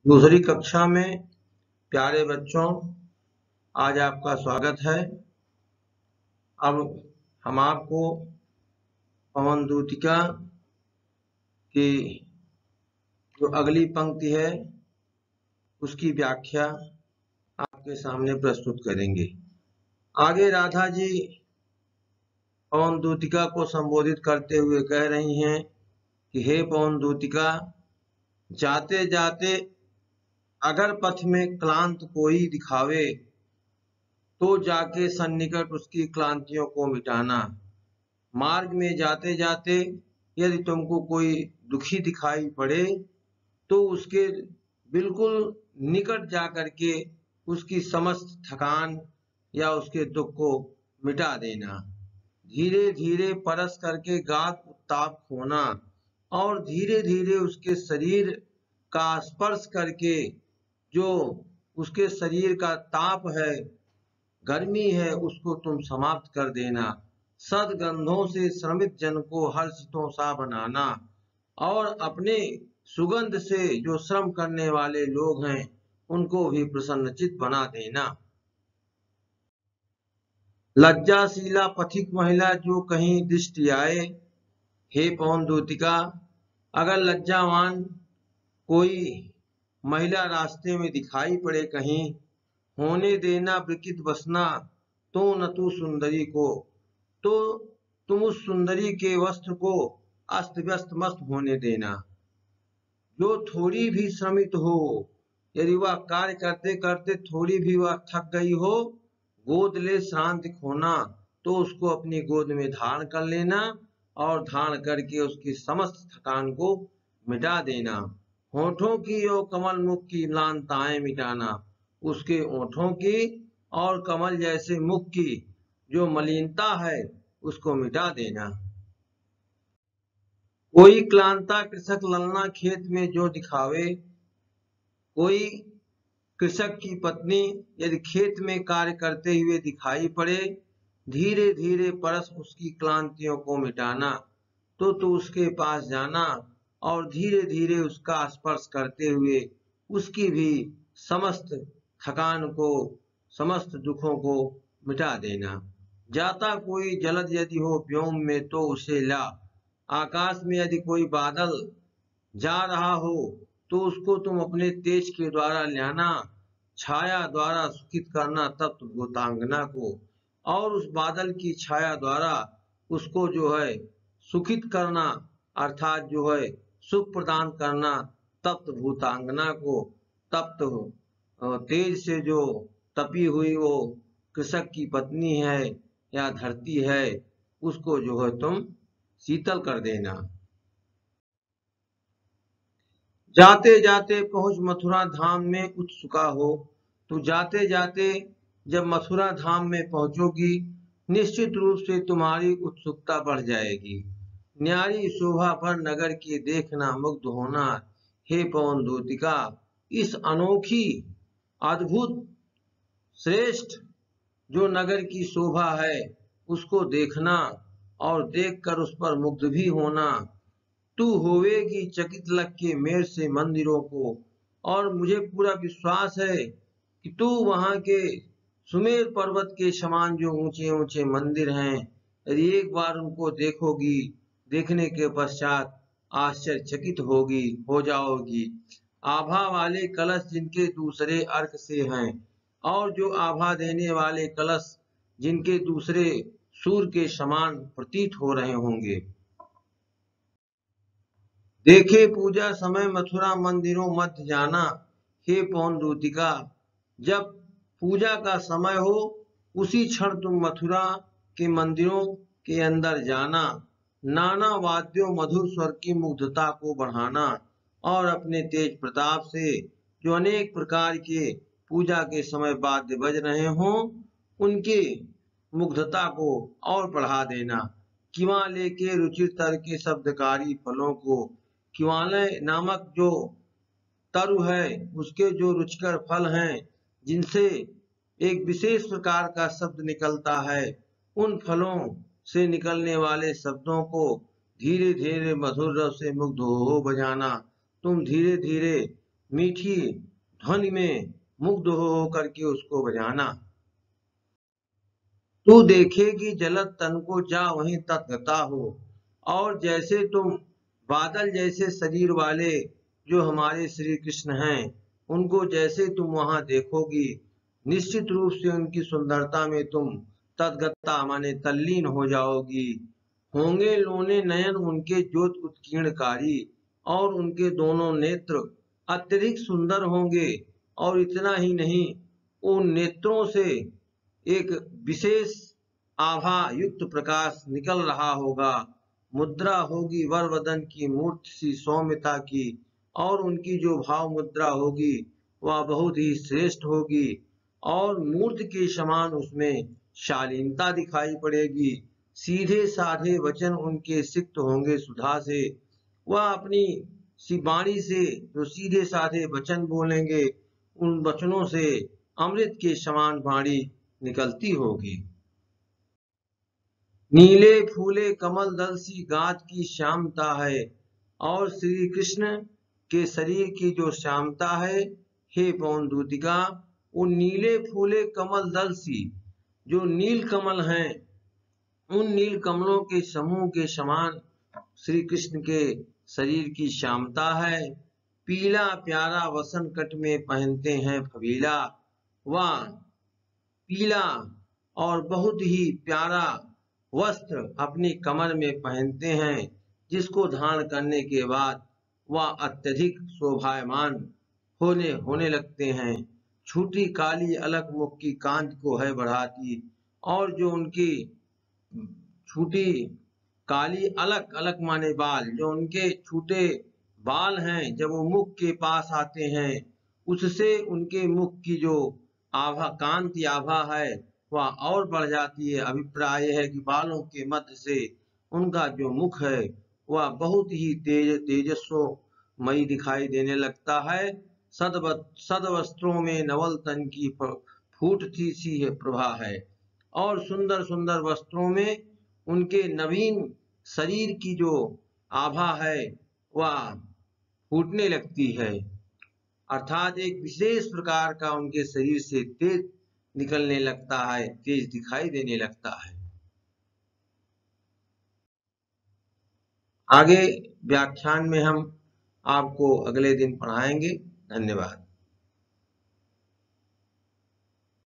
दूसरी कक्षा में प्यारे बच्चों, आज आपका स्वागत है। अब हम आपको पवन दूतिका की जो अगली पंक्ति है उसकी व्याख्या आपके सामने प्रस्तुत करेंगे। आगे राधा जी पवन दूतिका को संबोधित करते हुए कह रही हैं कि हे पवन दूतिका, जाते जाते अगर पथ में क्लांत कोई दिखावे तो जाके सन्निकट उसकी क्लांतियों को मिटाना। मार्ग में जाते जाते यदि तुमको कोई दुखी दिखाई पड़े तो उसके बिल्कुल निकट जा करके उसकी समस्त थकान या उसके दुख को मिटा देना। धीरे धीरे परस करके गात उत्ताप खोना और धीरे धीरे उसके शरीर का स्पर्श करके जो उसके शरीर का ताप है, गर्मी है, उसको तुम समाप्त कर देना। सदगंधों से श्रमित जन को हर्षितों सा बनाना और अपने सुगंध से जो श्रम करने वाले लोग हैं उनको भी प्रसन्नचित बना देना। लज्जाशीला पथिक महिला जो कहीं दृष्टि आए, हे पवन दूतिका, अगर लज्जावान कोई महिला रास्ते में दिखाई पड़े कहीं, होने देना विकृत बसना तो न तू सुंदरी को, तो तुम उस सुंदरी के वस्त्र को अस्त व्यस्त मस्त होने देना। जो थोड़ी भी श्रमित हो, यदि वह कार्य करते करते थोड़ी भी वह थक गई हो, गोद ले श्रांति खोना तो उसको अपनी गोद में धारण कर लेना और धारण करके उसकी समस्त थकान को मिटा देना। होठों की और कमल मुख की म्लानताएं मिटाना, उसके होठों की और कमल जैसे मुख की जो मलिनता है उसको मिटा देना। कोई क्लांता कृषक ललना खेत में जो दिखावे, कोई कृषक की पत्नी यदि खेत में कार्य करते हुए दिखाई पड़े, धीरे धीरे परस उसकी क्लांतियों को मिटाना तो तू उसके पास जाना और धीरे धीरे उसका स्पर्श करते हुए उसकी भी समस्त थकान को, समस्त दुखों को मिटा देना। जाता कोई जलद यदि हो व्योम में तो उसे ला, आकाश में यदि कोई बादल जा रहा हो तो उसको तुम अपने तेज के द्वारा लाना, छाया द्वारा सुखित करना तप्त भूतांगना को, और उस बादल की छाया द्वारा उसको जो है सुखित करना, अर्थात जो है सुख प्रदान करना तप्त भूतांगना को। तप्त तेज से जो तपी हुई वो कृषक की पत्नी है या धरती है, उसको जो है तुम शीतल कर देना। जाते जाते पहुंच मथुरा धाम में उत्सुका हो, तो जाते जाते जब मथुरा धाम में पहुंचोगी निश्चित रूप से तुम्हारी उत्सुकता बढ़ जाएगी। न्यारी शोभा पर नगर की देखना मुग्ध होना, हे पवन दूतिका, इस अनोखी अद्भुत श्रेष्ठ जो नगर की शोभा है उसको देखना और देखकर उस पर मुग्ध भी होना। तू होवेगी चकित लग के मेर से मंदिरों को, और मुझे पूरा विश्वास है कि तू वहां के सुमेर पर्वत के समान जो ऊंचे ऊंचे मंदिर हैं, यदि एक बार उनको देखोगी, देखने के पश्चात आश्चर्यचकित होगी, हो जाओगी। आभा वाले कलश जिनके दूसरे अर्क से हैं और जो आभा देने वाले कलश जिनके दूसरे सूर्य के समान प्रतीत हो रहे होंगे। देखे पूजा समय मथुरा मंदिरों मध्य जाना, हे पवन दूतिका, जब पूजा का समय हो उसी क्षण तुम मथुरा के मंदिरों के अंदर जाना, नाना वाद्यों मधुर स्वर की मुग्धता को बढ़ाना और अपने तेज प्रताप से जो अनेक प्रकार के पूजा के समय वाद्य बज रहे हों उनके मुग्धता को और बढ़ा देना। किवा लेके रुचिर तर के शब्दकारी फलों को, किवालय नामक जो तरु है उसके जो रुचिकर फल हैं जिनसे एक विशेष प्रकार का शब्द निकलता है, उन फलों से निकलने वाले शब्दों को धीरे धीरे मधुर रस से मुग्ध हो बजाना। तुम धीरे धीरे मीठी ध्वनि में मुग्ध हो करके उसको बजाना। तू देखेगी जलत तन को जा वहीं तत्गता हो। और जैसे तुम बादल जैसे शरीर वाले जो हमारे श्री कृष्ण हैं, उनको जैसे तुम वहां देखोगी, निश्चित रूप से उनकी सुंदरता में तुम तद्गता माने तल्लीन हो जाओगी। होंगे लोने नयन उनके ज्योत उत्कीर्णकारी, और उनके दोनों नेत्र अत्यधिक सुंदर होंगे। और इतना ही नहीं, उन नेत्रों से एक विशेष आभा युक्त प्रकाश निकल रहा होगा। मुद्रा होगी वर वदन की मूर्ति सी सौम्यता की, और उनकी जो भाव मुद्रा होगी वह बहुत ही श्रेष्ठ होगी, और मूर्ति के समान उसमें शालीनता दिखाई पड़ेगी। सीधे साधे वचन उनके सिक्त होंगे सुधा से। वह अपनी वाणी से जो सीधे साधे वचन बोलेंगे, उन वचनों से अमृत के समान वाणी निकलती होगी। नीले फूले कमल दल सी गात की श्यामता है। और श्री कृष्ण के शरीर की जो श्यामता है, हे पवन दूतिका, उन नीले फूले कमल दल सी, जो नील कमल हैं, उन नील कमलों के समूह के समान श्री कृष्ण के शरीर की श्यामता है। पीला प्यारा वसन कट में पहनते हैं फबीला। वह पीला और बहुत ही प्यारा वस्त्र अपनी कमर में पहनते हैं, जिसको धारण करने के बाद वह अत्यधिक शोभायमान होने लगते हैं। छोटी काली अलग मुख की कांति को है बढ़ाती, और जो उनकी छोटी काली अलग अलग माने बाल, जो उनके छोटे बाल हैं, जब वो मुख के पास आते हैं, उससे उनके मुख की जो आभा कांति आभा है वह और बढ़ जाती है। अभिप्राय है कि बालों के मध्य से उनका जो मुख है वह बहुत ही तेजस्वमयी दिखाई देने लगता है। सदवस्त्रों में नवल तन की फूटती सी है प्रभा है, और सुंदर सुंदर वस्त्रों में उनके नवीन शरीर की जो आभा है वह फूटने लगती है। अर्थात एक विशेष प्रकार का उनके शरीर से तेज निकलने लगता है, तेज दिखाई देने लगता है। आगे व्याख्यान में हम आपको अगले दिन पढ़ाएंगे। धन्यवाद।